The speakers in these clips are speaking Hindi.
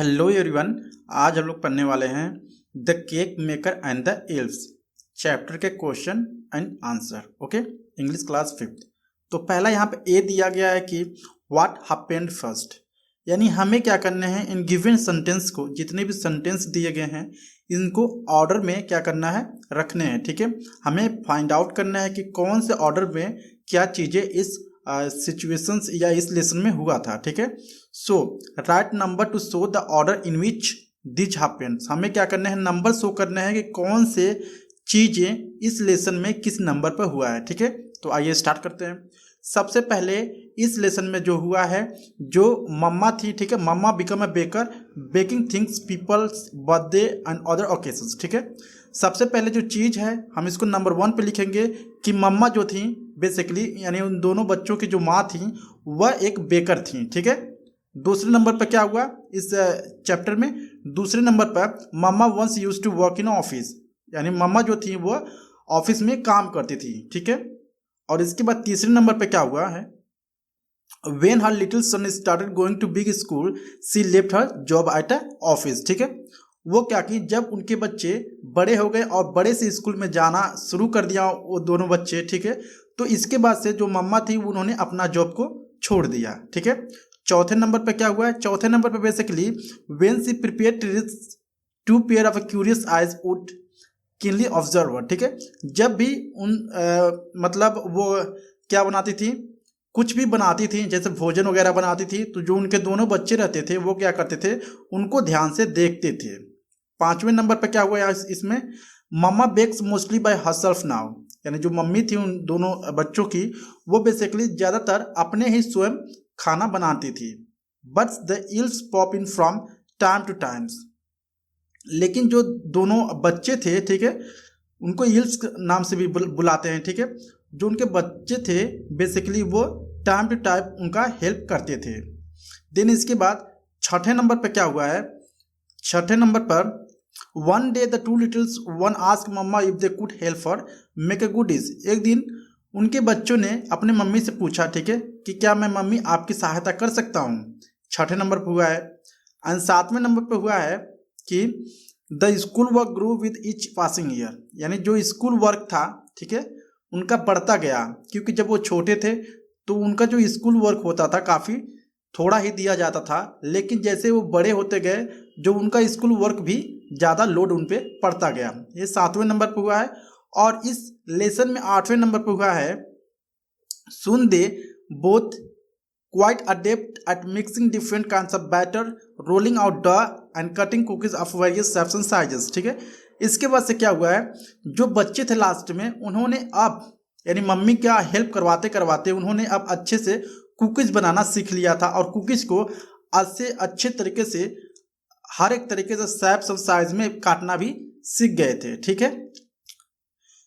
Hello everyone. आज हम लोग पढ़ने वाले हैं the cake maker and the elves chapter के question and answer. Okay, English class 5th। तो पहला यहाँ पे ए दिया गया है कि व्हाट हैपेंड फर्स्ट, यानी हमें क्या करना है, इन गिवन सेंटेंस को, जितने भी सेंटेंस दिए गए हैं इनको ऑर्डर में क्या करना है, रखने हैं। ठीक है, हमें फाइंड आउट करना है कि कौन से ऑर्डर में क्या चीज़ें इस सिचुएशंस या इस लेसन में हुआ था। ठीक है, so write number two show the order in which this happens. हमें क्या करना है, नंबर शो करना है कि कौन से चीजें इस लेसन में किस नंबर पर हुआ है। ठीक है, तो आइए स्टार्ट करते हैं। सबसे पहले इस लेसन में जो हुआ है, जो मम्मा थी, ठीक है, Mamma become a baker baking things people's birthday and other occasions. ठीक है, सबसे पहले जो चीज़ है हम इसको नंबर 1 पे लिखेंगे कि मम्मा जो थी बेसिकली, यानी उन दोनों बच्चों की जो माँ थी वह एक बेकर थी। ठीक है, दूसरे नंबर पर क्या हुआ इस चैप्टर में, दूसरे नंबर पर Mamma once used to work in office, यानी मम्मा जो थी वो ऑफिस में काम करती थी। ठीक है, और इसके बाद तीसरे नंबर पे क्या हुआ है, when her little son started going to big school she left her job at a office. ठीक है, वो क्या कि जब उनके बच्चे बड़े हो गए और बड़े से स्कूल में जाना शुरू कर दिया वो दोनों बच्चे। ठीक है, तो इसके बाद से जो मम्मा थी उन्होंने अपना जॉब को छोड़ दिया। ठीक है, चौथे नंबर पे क्या हुआ है, चौथे नंबर पे basically when she prepared to pair of curious eyes would keenly observer. ठीक है, जब भी उन मतलब वो क्या बनाती थी, कुछ भी बनाती थी, जैसे भोजन वगैरह बनाती थी, तो जो उनके दोनों बच्चे रहते थे वो क्या करते थे, उनको ध्यान से देखते थे। पांचवें नंबर पर क्या हुआ है इसमें, Mamma bakes mostly by herself now, यानी जो मम्मी थी उन दोनों बच्चों की, वो बेसिकली ज़्यादातर अपने ही स्वयं खाना बनाती थी। But the ills pop in from time two times, लेकिन जो दोनों बच्चे थे, ठीक है, उनको इल्स नाम से भी बुलाते हैं। ठीक है, जो उनके बच्चे थे बेसिकली वो टाइम टू टाइम उनका हेल्प करते थे। देन इसके बाद छठे नंबर पर क्या हुआ है, छठे नंबर पर one day the two littles one ask mamma if they could help her make a good dish. एक दिन उनके बच्चों ने अपने मम्मी से पूछा, ठीक है, कि क्या मैं मम्मी आपकी सहायता कर सकता हूँ। छठे नंबर पर हुआ है। एंड सातवें नंबर पर हुआ है कि the school work grew with each passing year, यानी जो स्कूल वर्क था, ठीक है, उनका बढ़ता गया, क्योंकि जब वो छोटे थे तो उनका जो स्कूल वर्क होता था काफ़ी थोड़ा ही दिया जाता था, लेकिन जैसे वो बड़े होते गए जो उनका स्कूल वर्क भी ज़्यादा लोड उन पर पड़ता गया। ये सातवें नंबर पर हुआ है। और इस लेसन में आठवें नंबर पर हुआ है, soon they both quite adept at mixing different kinds of batter, rolling out dough and cutting cookies of various shapes and sizes। ठीक है, इसके बाद से क्या हुआ है, जो बच्चे थे लास्ट में उन्होंने अब, यानी मम्मी क्या हेल्प करवाते करवाते उन्होंने अब अच्छे से कुकीज़ बनाना सीख लिया था, और कुकीज़ को अच्छे तरीके से हर एक तरीके से शेप्स और साइज में काटना भी सीख गए थे। ठीक है,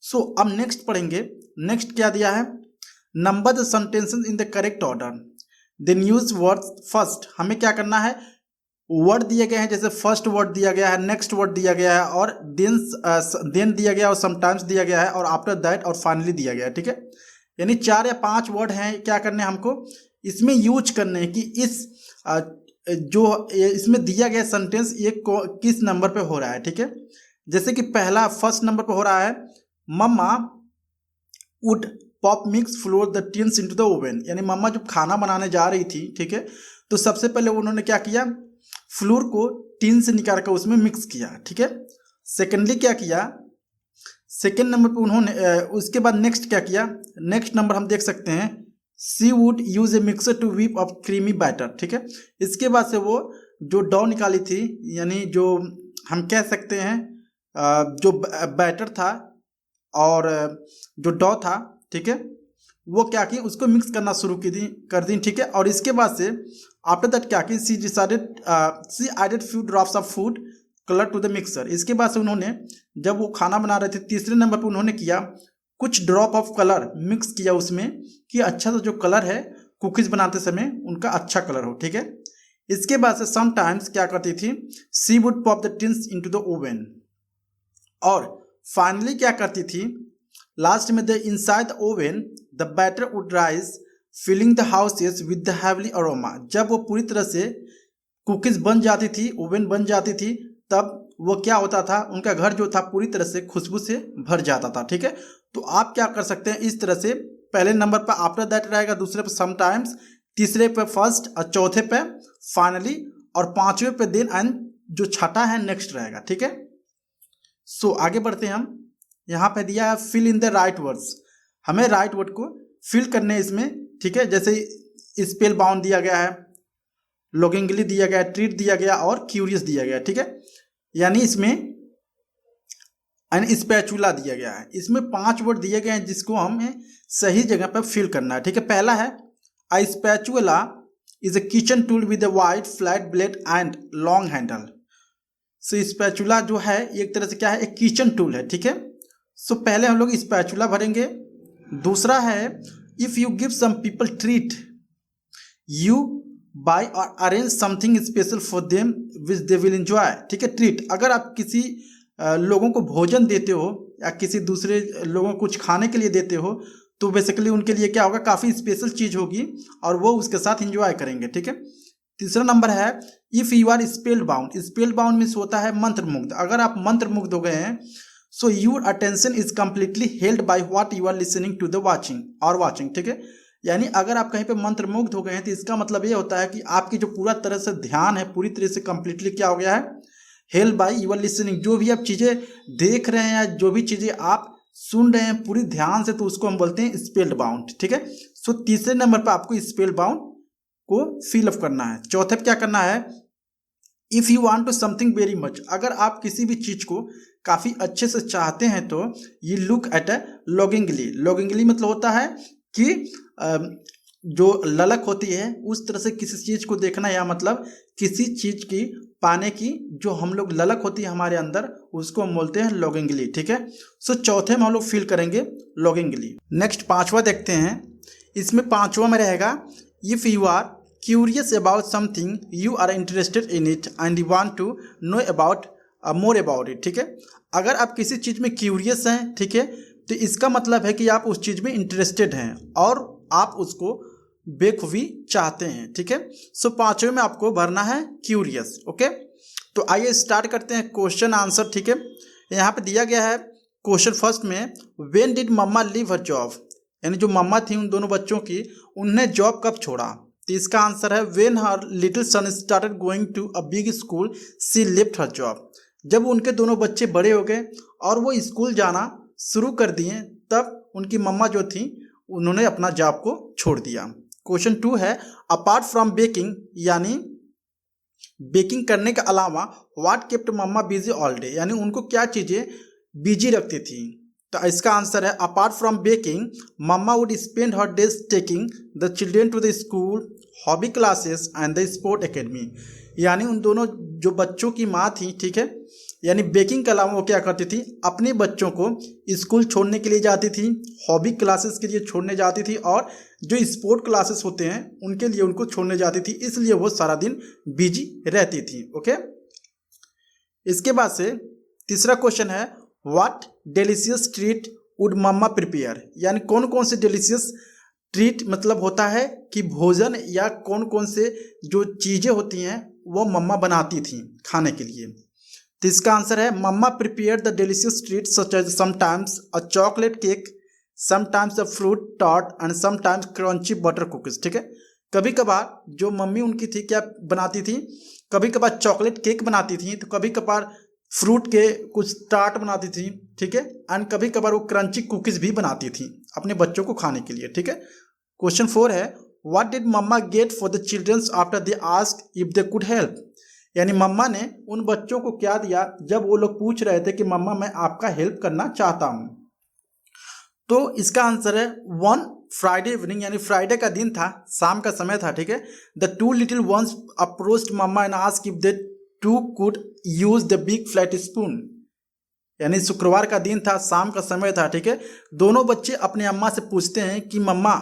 सो अब नेक्स्ट पढ़ेंगे। नेक्स्ट क्या दिया है, number the sentences in the correct order, then use word first. हमें क्या करना है, वर्ड दिए गए हैं, जैसे फर्स्ट वर्ड दिया गया है, नेक्स्ट वर्ड दिया गया है, और देन दिया गया, और समटाइम्स दिया गया है, और आफ्टर दैट और फाइनली दिया गया है। ठीक है, यानी 4 या 5 वर्ड हैं, क्या करने हैं हमको इसमें यूज करने हैं कि इस जो इसमें दिया गया सेंटेंस ये किस नंबर पे हो रहा है। ठीक है, जैसे कि पहला फर्स्ट नंबर पे हो रहा है, Mamma would pop mix flour the tins into the oven, यानी मम्मा जब खाना बनाने जा रही थी, ठीक है, तो सबसे पहले उन्होंने क्या किया, फ्लोर को टिन से निकाल कर उसमें मिक्स किया। ठीक है, सेकेंडली क्या किया, सेकेंड नंबर पे उन्होंने उसके बाद नेक्स्ट क्या किया, नेक्स्ट नंबर हम देख सकते हैं, she would use a mixer to whip up creamy batter. ठीक है, इसके बाद से वो जो डॉ निकाली थी, यानी जो हम कह सकते हैं जो बैटर था और जो डॉ था, ठीक है, वो क्या की उसको मिक्स करना शुरू कर दी। ठीक है, और इसके बाद से आफ्टर दैट क्या की, she added few drops of food colour to the mixer. इसके बाद से उन्होंने जब वो खाना बना रहे थे तीसरे नंबर पर उन्होंने किया कुछ ड्रॉप ऑफ कलर मिक्स किया उसमें, कि अच्छा सा जो कलर है कुकीज़ बनाते समय उनका अच्छा कलर हो। ठीक है, इसके बाद से समटाइम्स क्या करती थी, she would pop the tins into the oven, और फाइनली क्या करती थी, लास्ट में the inside the oven the batter would rise filling the houses with the heavenly aroma. जब वो पूरी तरह से कुकीज़ बन जाती थी, ओवन बन जाती थी, तब वो क्या होता था, उनका घर जो था पूरी तरह से खुशबू से भर जाता था। ठीक है, तो आप क्या कर सकते हैं इस तरह से, पहले नंबर पर आफ्टर दैट रहेगा, दूसरे पे समटाइम्स, तीसरे पे फर्स्ट और चौथे पे फाइनली और पांचवें पे देन एंड जो छठा है नेक्स्ट रहेगा। ठीक है, सो आगे बढ़ते हैं हम। यहाँ पे दिया है fill in the right words, हमें राइट वर्ड को फिल करने हैं इसमें। ठीक है, जैसे स्पेल बाउंड दिया गया है, लॉगिंगली दिया गया है, ट्रीट दिया गया और क्यूरियस दिया गया है। ठीक है, यानी इसमें एंड स्पैचुला दिया गया है। इसमें 5 वर्ड दिए गए हैं जिसको हमें सही जगह पर फिल करना है। ठीक है, पहला है a spatula is a kitchen tool with a wide flat blade and long handle. So spatula जो है एक तरह से क्या है, एक किचन टूल है। ठीक है, सो पहले हम लोग स्पैचुला भरेंगे। दूसरा है if you give some people treat you buy और arrange something special for them which they will enjoy. ठीक है, ट्रीट, अगर आप किसी लोगों को भोजन देते हो या किसी दूसरे लोगों को कुछ खाने के लिए देते हो तो बेसिकली उनके लिए क्या होगा, काफ़ी स्पेशल चीज़ होगी और वो उसके साथ एंजॉय करेंगे। ठीक है, तीसरा नंबर है if you are spellbound. Spellbound means होता है मंत्र मुग्ध। अगर आप मंत्र मुग्ध हो गए हैं so your attention is completely held by what you are listening to the watching. ठीक है, यानी अगर आप कहीं पे मंत्र मुग्ध हो गए हैं तो इसका मतलब ये होता है कि आपकी जो पूरा तरह से ध्यान है पूरी तरह से कंप्लीटली क्या हो गया है, हेल्ड बाय यूर लिसनिंग। जो भी आप चीज़ें देख रहे हैं या जो भी चीज़ें आप सुन रहे हैं पूरी ध्यान से, तो उसको हम बोलते हैं स्पेल बाउंड। ठीक है, सो तीसरे नंबर पर आपको स्पेल बाउंड को फिल अप करना है। चौथे पे क्या करना है, if you want to something very much, अगर आप किसी भी चीज़ को काफ़ी अच्छे से चाहते हैं तो ये लुक एट अ लॉगिंगली। लॉगिंगली मतलब होता है कि जो ललक होती है उस तरह से किसी चीज़ को देखना, या मतलब किसी चीज़ की पाने की जो हम लोग ललक होती है हमारे अंदर उसको हम बोलते हैं लॉगिंगली। ठीक है, सो चौथे में हम लोग फील करेंगे लॉगिंगली। नेक्स्ट पांचवा देखते हैं। इसमें पांचवा में रहेगा if you are curious about something you are interested in it and you want to know about more about it. ठीक है, अगर आप किसी चीज़ में क्यूरियस हैं, ठीक है, तो इसका मतलब है कि आप उस चीज़ में इंटरेस्टेड हैं और आप उसको बेखूबी चाहते हैं। ठीक है, सो पांचवें में आपको भरना है क्यूरियस। ओके, तो आइए स्टार्ट करते हैं क्वेश्चन आंसर। ठीक है, यहाँ पे दिया गया है क्वेश्चन फर्स्ट में, when did mamma leave her job, यानी जो मम्मा थी उन दोनों बच्चों की, उन्हें जॉब कब छोड़ा। तो इसका आंसर है when her little son started going to a big school she left her job. जब उनके दोनों बच्चे बड़े हो गए और वो स्कूल जाना शुरू कर दिए तब उनकी मम्मा जो थी उन्होंने अपना जॉब को छोड़ दिया। क्वेश्चन 2 है अपार्ट फ्रॉम बेकिंग, यानी बेकिंग करने के अलावा what kept mama busy all day, यानी उनको क्या चीज़ें बिजी रखती थी। तो इसका आंसर है apart from baking mama would spend her days taking the children to the school, hobby classes and the sport academy. यानी उन दोनों जो बच्चों की माँ थी, ठीक है, यानी बेकिंग के अलावा वो क्या करती थी, अपने बच्चों को स्कूल छोड़ने के लिए जाती थी, हॉबी क्लासेस के लिए छोड़ने जाती थी और जो स्पोर्ट क्लासेस होते हैं उनके लिए उनको छोड़ने जाती थी, इसलिए वो सारा दिन बिजी रहती थी। ओके, इसके बाद से तीसरा क्वेश्चन है what delicious treat would mama prepare, यानी कौन कौन से डिलीशियस ट्रीट मतलब होता है कि भोजन या कौन कौन से जो चीज़ें होती हैं वो मम्मा बनाती थी खाने के लिए। तो इसका आंसर है Mamma prepare the delicious treat such as sometimes a chocolate cake, sometimes a fruit tart and sometimes crunchy butter cookies. ठीक है, कभी कभार जो मम्मी उनकी थी क्या बनाती थी, कभी कभार चॉकलेट केक बनाती थी, तो कभी कभार फ्रूट के कुछ टार्ट बनाती थी, ठीक है, एंड कभी कभार वो क्रंची कुकीज भी बनाती थी अपने बच्चों को खाने के लिए। ठीक है, क्वेश्चन 4 है what did mama get for the childrens after they ask if they could help, यानी मम्मा ने उन बच्चों को क्या दिया जब वो लोग पूछ रहे थे कि मम्मा मैं आपका हेल्प करना चाहता हूँ। तो इसका आंसर है वन फ्राइडे इवनिंग, यानी फ्राइडे का दिन था, शाम का समय था। ठीक है, the two little ones approached mama and asked if they two could use the big flat spoon, यानी शुक्रवार का दिन था, शाम का समय था। ठीक है, दोनों बच्चे अपने अम्मा से पूछते हैं कि मम्मा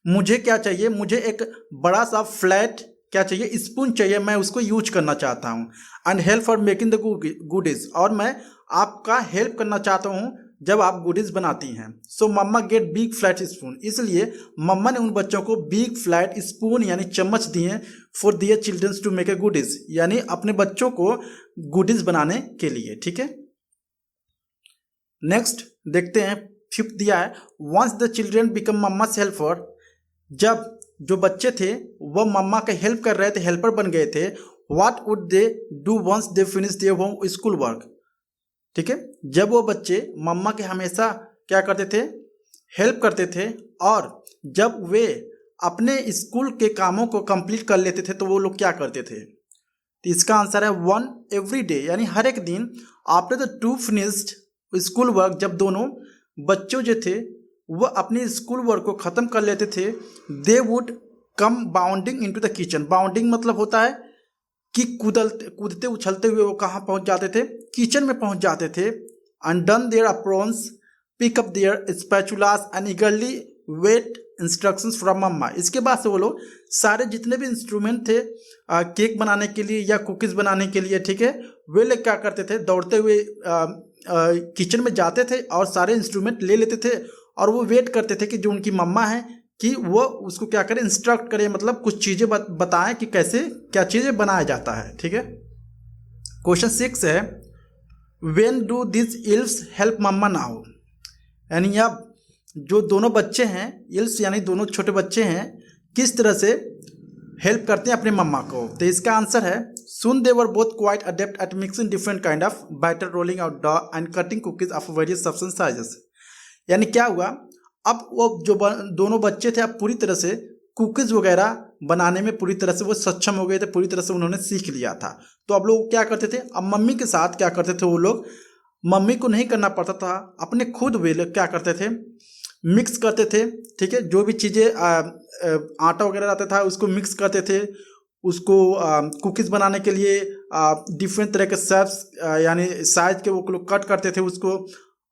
मुझे क्या चाहिए, मुझे एक बड़ा सा फ्लैट क्या चाहिए, स्पून चाहिए, मैं उसको यूज करना चाहता हूँ, and help for making the goodies, और मैं आपका हेल्प करना चाहता हूँ जब आप गुडीज बनाती हैं। सो मम्मा गेट बिग फ्लैट स्पून, इसलिए मम्मा ने उन बच्चों को बिग फ्लैट स्पून यानी चम्मच दिए for their childrens to make a goodies, यानी अपने बच्चों को गुडीज बनाने के लिए। ठीक है, नेक्स्ट देखते हैं, फिफ्थ दिया है once the children become mama's helper, जब जो बच्चे थे वह मम्मा के हेल्प कर रहे थे, हेल्पर बन गए थे, what would they do once they finish their home school work. ठीक है, जब वो बच्चे मम्मा के हमेशा क्या करते थे, हेल्प करते थे, और जब वे अपने स्कूल के कामों को कंप्लीट कर लेते थे तो वो लोग क्या करते थे। तो इसका आंसर है वन एवरी डे, यानी हर एक दिन after the two finished school work, जब दोनों बच्चों जो थे वह अपनी स्कूल वर्क को ख़त्म कर लेते थे, they would come bounding into the kitchen. Bounding मतलब होता है कि कूदते उछलते हुए वो कहाँ पहुँच जाते थे, किचन में पहुँच जाते थे। And don their aprons, pick up their spatulas and eagerly wait instructions from Mamma. इसके बाद से वो लोग सारे जितने भी इंस्ट्रूमेंट थे केक बनाने के लिए या कुकीज़ बनाने के लिए, ठीक है, वे लोग क्या करते थे, दौड़ते हुए किचन में जाते थे और सारे इंस्ट्रूमेंट ले लेते थे, और वो वेट करते थे कि जो उनकी मम्मा है कि वो उसको क्या करें, इंस्ट्रक्ट करें, मतलब कुछ चीज़ें बताएं कि कैसे क्या चीज़ें बनाया जाता है। ठीक है, क्वेश्चन 6 है when do this elves help Mamma now, यानी अब जो दोनों बच्चे हैं, इल्व्स यानी दोनों छोटे बच्चे हैं, किस तरह से हेल्प करते हैं अपने मम्मा को। तो इसका आंसर है soon they were both quite adept at mixing different kind of batter, rolling out dough and cutting cookies of various substance sizes. यानी क्या हुआ, अब वो जो दोनों बच्चे थे अब पूरी तरह से कुकीज़ वगैरह बनाने में पूरी तरह से वो सक्षम हो गए थे, पूरी तरह से उन्होंने सीख लिया था। तो अब लोग क्या करते थे, अब मम्मी के साथ क्या करते थे, वो लोग मम्मी को नहीं करना पड़ता था, अपने खुद वे लोग क्या करते थे, मिक्स करते थे। ठीक है, जो भी चीज़ें आटा वगैरह रहता था उसको मिक्स करते थे, उसको कुकीज़ बनाने के लिए डिफरेंट तरह के शेप्स यानी साइज के वो लोग कट करते थे उसको,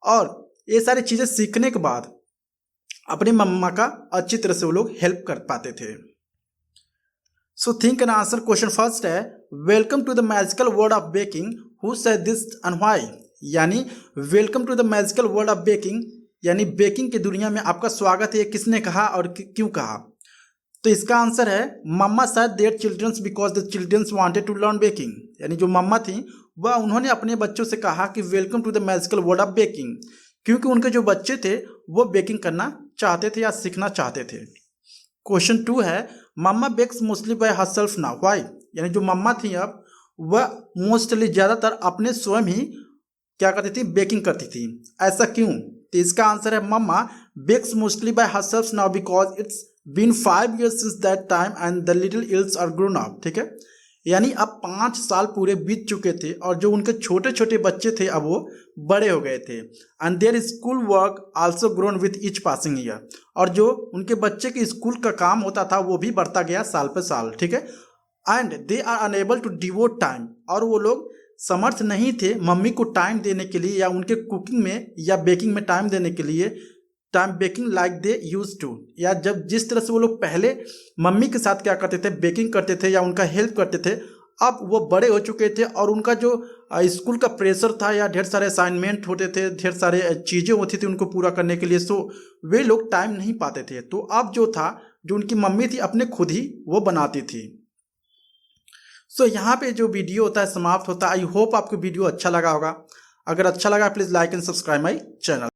और ये सारी चीज़ें सीखने के बाद अपनी मम्मा का अच्छी तरह से वो लोग हेल्प कर पाते थे। So think and answer. Question first है welcome to the magical world of baking, who said this and why, यानी welcome to the magical world of baking, यानी बेकिंग की दुनिया में आपका स्वागत है, किसने कहा और क्यों कहा। तो इसका आंसर है Mamma said their childrens because the childrens wanted to learn baking, यानी जो मम्मा थी वह उन्होंने अपने बच्चों से कहा कि welcome to the magical world of baking, क्योंकि उनके जो बच्चे थे वो बेकिंग करना चाहते थे या सीखना चाहते थे। क्वेश्चन 2 है Mamma bakes mostly by herself now why, यानी जो मम्मा थी अब वह मोस्टली ज़्यादातर अपने स्वयं ही क्या करती थी, बेकिंग करती थी, ऐसा क्यों। तो इसका आंसर है Mamma bakes mostly by herself now because it's been 5 years since that time and the little elves are grown up. ठीक है, यानी अब 5 साल पूरे बीत चुके थे और जो उनके छोटे छोटे बच्चे थे अब वो बड़े हो गए थे। And their school work also grown with each passing year, और जो उनके बच्चे के स्कूल का काम होता था वो भी बढ़ता गया साल पे साल। ठीक है, and they are unable to devote time, और वो लोग समर्थ नहीं थे मम्मी को टाइम देने के लिए या उनके कुकिंग में या बेकिंग में टाइम देने के लिए, time baking like they use to, या जब जिस तरह से वो लोग पहले मम्मी के साथ क्या करते थे, बेकिंग करते थे या उनका हेल्प करते थे, अब वो बड़े हो चुके थे और उनका जो स्कूल का प्रेशर था या ढेर सारे असाइनमेंट होते थे, ढेर सारे चीज़ें होती थी उनको पूरा करने के लिए, सो वे लोग टाइम नहीं पाते थे। तो अब जो था, जो उनकी मम्मी थी अपने खुद ही वो बनाती थी। सो यहाँ पे जो वीडियो होता है समाप्त होता है। आई होप आपको वीडियो अच्छा लगा होगा। अगर अच्छा लगा please like and subscribe my channel.